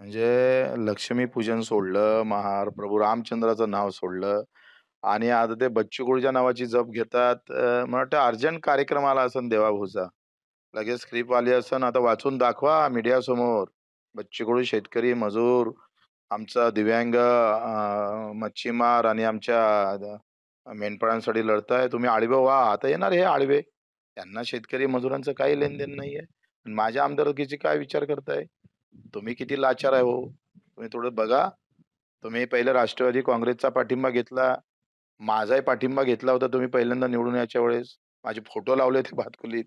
म्हणजे लक्ष्मीपूजन सोडलं, प्रभू रामचंद्राचं नाव सोडलं आणि आता ते बच्चू कडूच्या नावाची जप घेतात. मला वाटतं अर्जंट कार्यक्रम आला असेल देवाभाऊचा. लगेच स्क्रिप्ट आली असेल, आता वाचून दाखवा मीडियासमोर. बच्चू कडू शेतकरी, मजूर, आमचा दिव्यांग मच्छीमार आणि आमच्या मेंढपाळांसाठी लढताय. तुम्ही आडवे व्हा. आता येणार हे आडवे. त्यांना शेतकरी मजुरांचं काही लेनदेन नाहीये. माझ्या आमदारकीची काय विचार करताय? तुम्ही किती लाचार आहे हो. तुम्ही थोडं बघा. तुम्ही पहिले राष्ट्रवादी काँग्रेसचा पाठिंबा घेतला. माझाही पाठिंबा घेतला होता तुम्ही पहिल्यांदा निवडून यायच्या वेळेस. माझे फोटो लावले होते भातकुलीत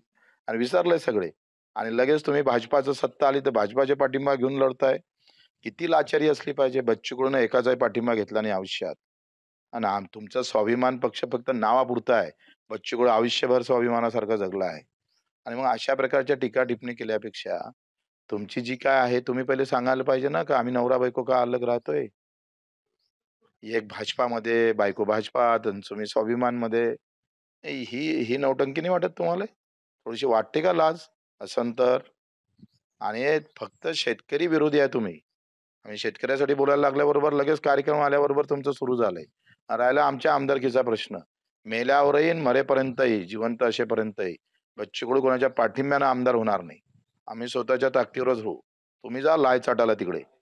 आणि विसरले सगळे. आणि लगेच तुम्ही भाजपाचं सत्ता आली तर भाजपाचे पाठिंबा घेऊन लढताय. किती लाचारी असली पाहिजे. बच्चू कडूनं एकाचाही पाठिंबा घेतला नाही आयुष्यात. आणि तुमचा स्वाभिमान पक्ष फक्त नावापुरता आहे. बच्चू कडू आयुष्यभर स्वाभिमानासारखा जगला आहे. आणि मग अशा प्रकारच्या टीका-टिप्पणी केल्यापेक्षा तुमची जी काय आहे तुम्ही पहिले सांगायला पाहिजे ना, का आम्ही नवरा-बायको का अलग राहतोय? एक भाजपामध्ये, बायको भाजपात आणि तुम्ही स्वाभिमानमध्ये. ही नौटंकी नाही वाटत तुम्हाला? थोडीशी वाटते का लाज? असन तर? आणि हे फक्त शेतकरी विरोधी आहे तुम्ही. आणि शेतकऱ्यासाठी बोलायला लागल्याबरोबर लगेच कार्यक्रम आल्याबरोबर तुमचं सुरू झालंय. राहिला आमच्या आमदारकीचा प्रश्न. मेल्यावरही आणि मरेपर्यंतही, जिवंत असेपर्यंतही बच्चू कडू कोणाच्या पाठिंब्यानं आमदार होणार नाही. आम्ही स्वतःच्या ताकदीवरच होऊ. तुम्ही जा लाय चाटायला तिकडे.